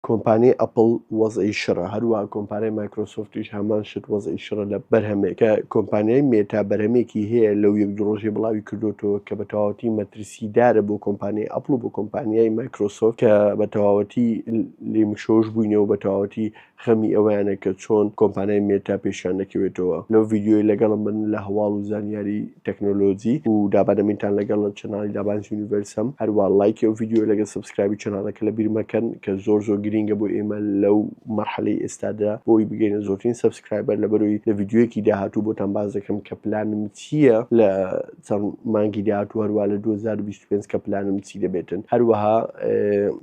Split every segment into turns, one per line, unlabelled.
کۆمپانیای ئەپڵ وەزعی شڕە، هەروەها کۆمپانیای مایکرۆسۆفتیش هەمان شت وەزعی شڕە لە بەرهەمێک کە کۆمپانیای مێتا بەرهەمێکی هەیە لەو یەک ڕۆژێ بڵاوی کردوتەوە کە بە تەواوەتی مەترسیدارە بۆ کۆمپانیای ئەپڵ و بۆ کۆمپانیای مایکرۆسۆفت کە بە تەواوەتی لێمشۆش بووینەوە بە تەواوەتی خەمی ئەویانە کە چۆن کۆمپانیای مێتا پیشان دەکەوێتەوە. لەو ڤیددیۆی لەگەڵم من لە هەواڵ و زانیاری تەکنۆلۆجی و دابانەمینتان لەگەڵ چناڵی دابانس یونیڤەرسم، هەروە لایکی ئەو ڤیددیۆ لەگە سبسکرایبی چناڵەکە لە بیر مەکەن کە زۆر گرینگە بۆ ئێمە لەو مەرحەلەی ئێستادا بۆی بگەینە زۆرترین سبسکرایبەر لەبەرەوەی لە ڤیددیۆیەکی داهاتوو بۆتان باز دەکەم کە پلانم چییە لە چەند مانگی داهاتوو، هەروە لە 2025 کە پلانم چی دەبێتن. هەروەها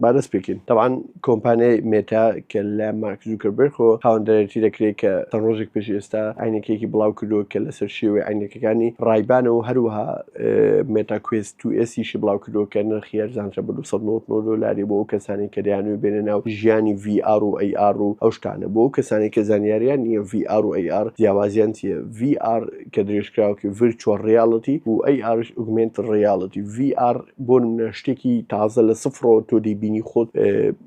بادەست پێکەین. طبعاً کۆمپانیای مێتا کە لە مارک زوکەربەرگەوە هاوندەرێتی دەکرێت کە چەند ڕۆژێک پێش ئێستا عینەکەیەکی بڵاو کردووە کە لەسەر شێوەی عینەکەەکانی ڕایبانەوە، هەروەها مێتا کوێست 2S بڵاو کردووە کە نرخی ئەرزانترە بە $299 بۆ ئەو کەسانی کە دەیانوێت بێنە ناو ژیانی VR و AR و ئەو شتانە. بۆ کەسانی کە زانیاریان نییە VR و AR جیاوازیان چیە؟ VR کە درێژکراوەکە ڤیرچوەڵ ریاڵەتی و AR ئۆگمێنتد ریاڵەتی. VR بۆ نمونە شتێکی تازە لە سفرەوە تۆ دەیبینی خۆت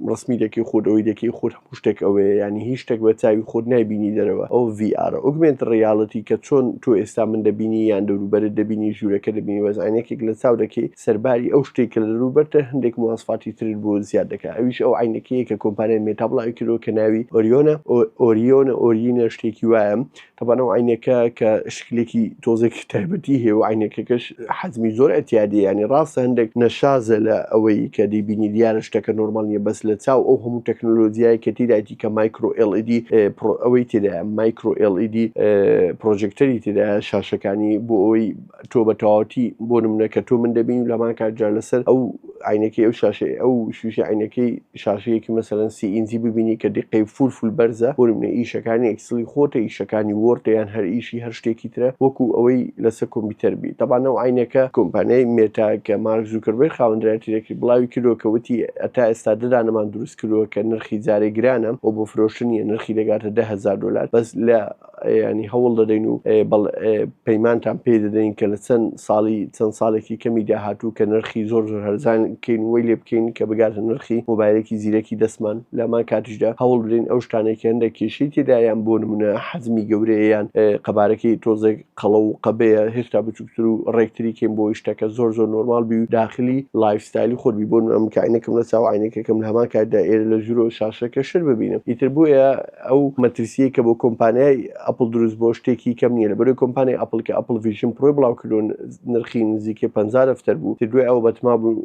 ڕسمی دەکەی خۆت ئەوەی دەکەی خۆت هەموو شتێک ئەوەیە، ینی هیچ شتێک بە چاوی خۆت نایبینی دەرەوە. ئەو VR ئۆگمێنتد ریاڵەتی کە چۆن تۆ ئێستا من دەبینی یان دەوروبەرت دەبینی، ژوورەکە دەبینی، وەزعینێکێک لە چاو دەکەی سەرباری ئەو شتێک کە لە دەوروبەرتە هەندێک مواصفاتی تر بۆ زیاد دەکات. ئەویش ئەو عینەکەیە کە کۆمپانیای مێتا بڵاوی کردووە کە ناوی ئۆریۆنە شتێکی وایە. طبعاً ئەو عینەکە کە شکلێکی تۆزێکی تایبەتی هەیە و عینەکەکەش حەجمی زۆر ئەتیادی، ینی ڕاستە هەندێک نەشازە لە ئەوەی کە دەیبینی دیارە شتەکە نۆرمال نیە، بەس لە چاو ئەو هەموو تەکنۆلۆجیای کە تێدایەتی کە مایکرۆ LED ئەوەی تێدایە مایکرۆ LED پرۆژێکتەری تێدایە شاشەکانی بۆ ئەوەی تۆ بە تەواوەتی بۆ نمونە کە تۆ من دەبینی و لەمان کاتجار لەسەر ئەو عینەکەی ئەو شاشەی ئەو شوشی عینەکەی شاشەیەکی مەسەلەن 3 ئینچی ببینی کە دقەی فول بەرزە بۆ نمونە ئیشەکانی ئەکسلی خۆتە، ئیشەکانی وۆرد یان هەر ئیشی هەر شتێکی ترە وەکو ئەوەی لەسەر کۆمپیوتەر بی. طبعاً ئەو عینەکە کۆمپانیای مێتا کە مارک زوکەربەرگ خاوەندەرایەتی بڵاوی کردووە کە وتی ئەتا ئێستا ددانەمان دروست کردووە کە نرخی جارێ گرانە و بۆ فرۆشتنیە نرخی دەگاتە $10,000 بەس لە ینی هەوڵ دەدەین و پەیمانتان پێ دەدەین کە لە چەند ساڵێکی کەمی داهاتوو کە نرخی زۆر هەرزان کەین وی لێ بکەین کە بگاتە نرخی مۆبایلێکی زیرەکی دەستمان. لەمان کاتیشدا هەوڵ بدەین ئەو شتانێکی هەندێک کێشەی تێدایان بۆ نمونە حەجمی گەورەیان قەبارەکەی تۆزێک قەڵە و قەبەیە هێشتا بچووکتر و ڕێکتری کەین بۆ شتەکە زۆر نۆرمال بی و داخلی لایفستایلی خۆت بی. بۆ ئەم کاینەکەم لە چاو عینەکەکەم لە هەمان کاتدا ئێرە لە ژوورەوە شاشەکە شر ببینم. ئیتر بۆیە ئەو مەترسیە کە بۆ کۆمپانیای ئەپڵ دروست بۆ شتێکی کەم نییە، لەبەرەوەی کۆمپانیای ئەپڵ کە ئەپڵ ڤیژن پرۆ بڵاو کردوون نرخی نزیکەی $50 بوو، دوای ئەو بەتما بوو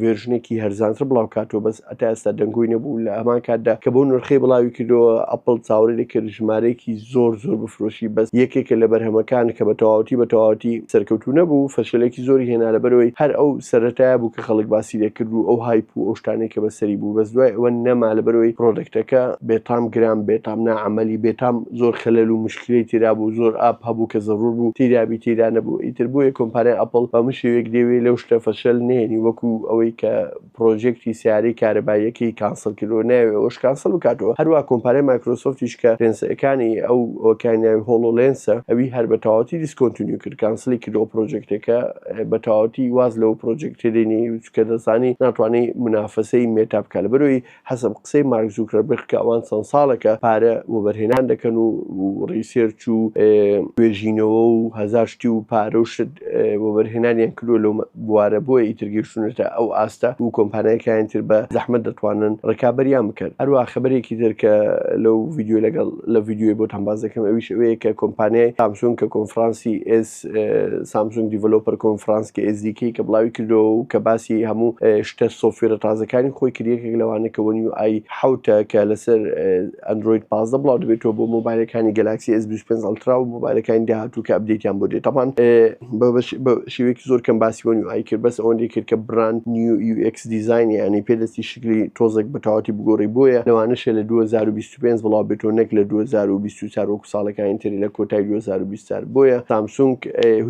ڤێرژنێکی هەرزانتر بڵاو کاتەوە، بەس ئەتا ئێستا دەنگۆی نەبوو. لە هەمان کاتدا کە بۆ نرخەی بڵاوی کردەوە ئەپڵ چاوەڕێی کرد ژمارەیەکی زۆر بفرۆشی، بەس یەکێکە لە بەرهەمەکان کە بە تەواوەتی سەرکەوتوو نەبوو، فەشەلێکی زۆری هێنا لەبەرەوەی هەر ئەو سەرەتایە بوو کە خەڵک باسی دەکرد و ئەو هایپ و ئەو شتانێک کە بەسەری بوو، بەس دوای ئەوە نەما لەبەرەوەی پرۆدەکتەکە بێتام گران، بێتام ناعەمەلی، بێتام زۆر خەلەل و مشکلەی تێدا بوو، زۆر ئاپ هەبوو کە زەڕور بوو تێدا نەبوو. ئیتر بۆیە کۆمپانیای ئەپڵ بەموو شێوەیەک دەوێت لەو شتە فەشەل نێنی، وەکو ئەوەی کە پرۆژێکتی سیارەی کارەباییەکەی کانسڵ کردووە ناوێ ئەوش کانسڵ بکاتەوە. هەروە کۆمپانیای مایکرۆسۆفتیش کە لێنسەکانی ئەو ئۆکانیای هۆڵۆلێنسە ئەوی هەر بە تەواوەتی دیسکۆنتینیو کرد، کانسڵی کردەوە پرۆژێکتەکە بە تەواوەتی واز لەو پرۆژێکتە دێنی کە دەزانی ناتوانێت منافەسەی مێتا بکات. لەبەرەوەی حەسەب قسەی مارک زوکەربەرگ کە ئەوان چەند ساڵێکە پارە وەبەرهێنان دەکەن و ڕیسێرچ و توێژینەوە و هەزار شتی و پارە و شت وەبەرهێنانیان کردووە لەو بوارە، بۆیە ئیتر گەیشتونەتە ئەو ئاستە و کۆمپانیایەکان تر بە زەحمەت دەتوانن ڕێکابەریان بکەن. هەروە خەبەرێکی تر کە لەو ڤیددیۆ لەگەڵ لە ڤیددیۆی بۆتان باز دەکەم ئەویش ئەوەیە کە کۆمپانیای سامسونگ کە کۆنفرانسی سامسونگ دیڤلۆپەر کۆنفرانس کە SDK کە بڵاوی کردەوە و کە باسی هەموو شتە سۆفێرە تازەکانی خۆی کردیەکێک لەوانە کە UI 7 کە لەسەر ئەندروید 15 بڵاو دەبێتەوە بۆ مۆبایلەکانی گەلاکسی S25 ئەڵترا و مۆبایلەکانی داهاتوو کە ئەپدێتیان بۆ دێت. تەمان بە شێوەیەکی زۆر کەم باسی بۆ UI کرد، بەس ئەوەندەی کرد کە براند نیو UX دیزاین، یعنی پێدەستی شکلی تۆزێک بە تەواوەتی بگۆڕی، بۆیە لەوانەشە لە 2025 بڵاو بێتەوە نەک لە 2024 وەکو ساڵەکانی تری لە کۆتای 2024. بۆیە سامسونگ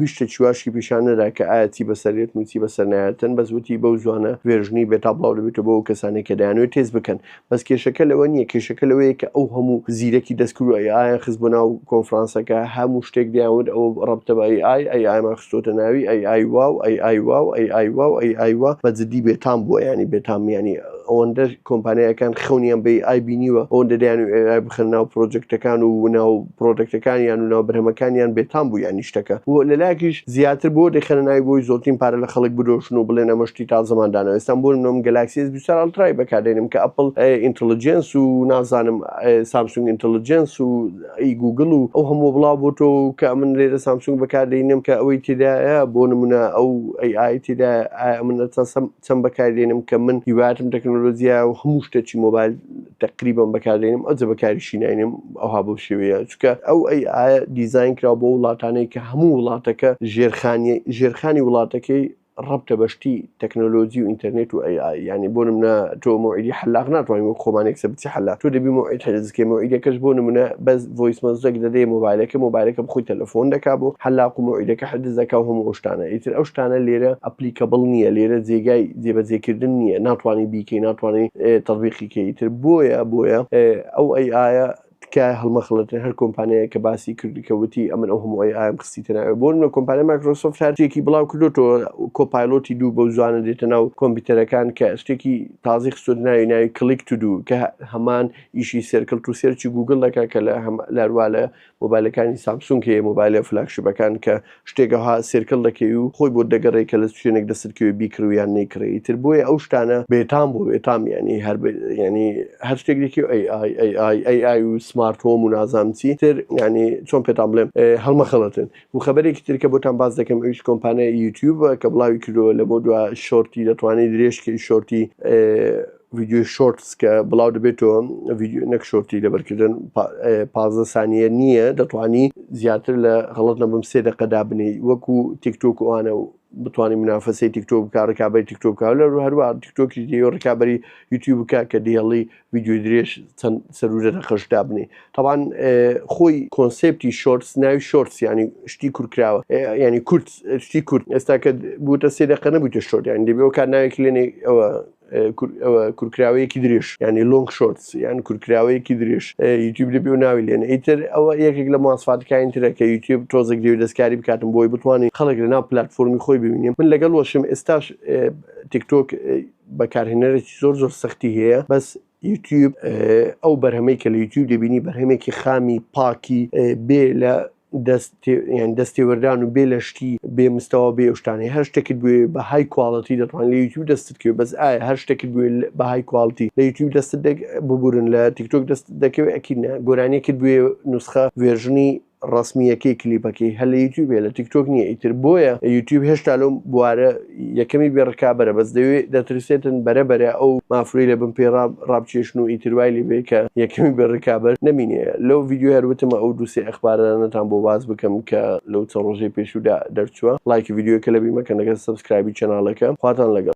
هیچ شتێکی واشی پیشان نەدا کە ئایا چی بەسەرێت و چی بەسەر نایەتن، بەس وتی بەو زوانە ڤێرژنی بێتا بڵاو دەبێتەوە بۆ کەسانێک کە دەیانوێت تێز بکەن. بەس کێشەکە لەوە نییە، کێشەکە لەوەیە کە ئەو هەموو زیرەکی دەستکردووە ئایا خست بۆ ناو ناو کۆنفرانسەکە هەموو شتێک دیاود ئەو ڕەبتە بە AI ماخستۆتە ناوی AI واو AI واو AI واو AI وا بەجددی بێتام بووە ینی بێتام ینی ئەوەندە کۆمپانیەکان خەونیان بە AI بینیوە ئەوەندە دەیان AI بخن ناو پرۆجەکتەکان و ناو پرۆدەکتەکانیان و ناو بەرهەمەکانیان بێتام بوو ینی شتەکە لەلایەکیش زیاتر بۆ دەخەنە ناوی بۆی زۆرترین پارە لە خەڵک بدۆشن و بڵێن ئەمە شتی تا زەماندانەوە ئێستا بۆ نۆم گەلاکسی S24 ئەڵترای بەکاردێنم کە ئەپڵ ئینتەلیجەنس و نازانم سامسونگ ئینتەلیجەنس و گوگل و ئەو هەموو بڵاو بۆ تۆ کە من لێرە سامسونگ بەکاردێنم کە ئەوەی تێدایە بۆ نمونە ئەو AI تێدا من چەند بەکاردێنم کە من هیواتم تەکنۆلۆژیا و هەموو شتێکی مۆبایل تقریبا بەکاردێنم ئەوجە بەکاریشی ناینم ئەوها بۆ شێوەیە چونکە ئەو AI دیزاین کرا بۆ وڵاتانەی کە هەموو وڵاتەکە ژێرخانی وڵاتەکەی ڕەبتە بەشتی تەکنۆلۆژی و ئینتەرنێت و AI ینی بۆ نمونە تۆ مۆعیدی حەلاق ناتوانین وەک خۆمانێک بچی حەلاق تۆ دەبی مۆعید هەرزکێ مۆعیدەکەش بۆ نمونە بەس ڤۆیس مەسێج دەدەی مۆبایلەکە بخۆی تەلەفۆن دەکا بۆ حەلاق و مۆعیدەکە حەدز دەکا و هەموو ئەو شتانە ئیتر ئەو شتانە لێرە ئەپلیکەبڵ نییە لێرە جێگای جێبەجێکردن نییە ناتوانانی بیکەی ناتوانانی تەطبیقیکەی ئیتر بۆیە ئەو AI کە هەڵمەخڵەتن هەر کۆمپانیایە کە باسی کردیکەوتی ئەمن ئەو هەموو AI خستیتە ناوێ بۆ نمونە کۆمپانیای مایکرۆسۆفت هەرچێکی بڵاو کردوتەوە کۆپایلۆتی دوو بەو زوانە دێتە ناو کۆمپیوتەرەکان کە شتێکی تازی خستووە ناوی کلیک تو دو کە هەمان ئیشی سێرکڵ و سێرچی گوگل دەکا کە لە هەروە لە مۆبایلەکانی سامسونگ هەیە مۆبایلە فلاگشیپەکان کە شتێکەها سێرکڵ دەکەی و خۆی بۆ دەگەڕێ کە لە شوێنێک دەستکەوێ بیکڕویان نەیکڕێ تر بۆیە ئەو شتانە بێتام بۆ بێتام ینی هەر شتێکێکی AI و سمارت هۆم و نازانچی تر ینی چۆن پێتان بڵێم هەڵمەخەڵەتن و خەبەرێکی ترکە بۆتان باز دەکەم ئەویش کۆمپانیای یوتیوب کە بڵاوی کردووە لە بۆ دووە شۆرتی دەتوانێت درێژکەی شۆرتی ویددیو شۆرتس کە بڵاو دەبێتەوە نەک شۆرتی لەبەرکردن 15 سانیە نییە دەتوانی زیاتر لە غەڵەت نەبم 3 دقەدا بنی وەکو تیکتۆک وانە و بتوانانی منافەسەی تیکتۆک بکە ڕکابەری تیکتۆک لە هەروە تیکتۆکی دیێ ڕکابەری یوتیوب بکە کە دیهڵی ویددیو درێژ چەند سەرورە دەخەشدا بنی تاوان خۆی کۆنسپتی شۆرتس ناوی شۆرتس ینی شتی کورتکراوە ینی کورت شتی کورت ئێستا کە بوتە 3 دقە نەبوویتە شۆرت یان دەبێ کار ناوێکی لێنێ ئەوە کورکراوەیەکی درێژ ینی لۆنگ شۆرتس یان کورکراوەیەکی درێژ یوتیوب دەبێ و ناوی لێنە ئیتر ئەوە یەکێک لە مواصفاتەکانی ترە کە یوتیوب تۆزێک دەوێت دەستکاری بکاتم بۆی بتوانین خەڵک لە ناو پلاتفۆرمی خۆی ببینیم من لەگەڵ وەشم ئێستاش تیکتۆک بەکارهێنەرێکی زۆر سەختی هەیە بەس یوتیوب ئەو بەرهەمەی کە لە یوتیوب دەبینی بەرهەمێکی خامی پاکی بێ لە دەستێوەردان و بێ لە شتی بێ مستەوە بێ شتانی هەر شتێکت بوێ بە های کواڵەتی دەتوان لە یوتیوب دەستت کرد بەس ئایا هەر شتێکت بوێ بە های کواڵتی لە یوتیوب دەستت ببورن لە تیکتۆک دەست دەکەوێت ئەکیدنە گۆرانیەکت بوێ نوسخە وێژنی ڕسمیەکەی کلیپەکەی هەل لە یوتیوبێ لە تیکتۆک نییە ئیتر بۆیە یوتیوب هێشتا لەم بوارە یەکەمی بێڕکابەرە بەس دەوێت دەترسێتن بەرەبەرە ئەو مافری لە بم پێ ڕابچێشن و ئیتروای لێ بێ کە یەکەمی بێڕکابەر نەمینێ لەو ڤیددیو هەروتمە ئەو دووسێ ئەخبارانەتان بۆ باز بکەم کە لەو چە ڕۆژەی پێشودا دەرچووە لایکی ڤیددیوکە لە بیمەکە نەگە سەبسکرایبی چەناڵەکە خواتان لەگەڵ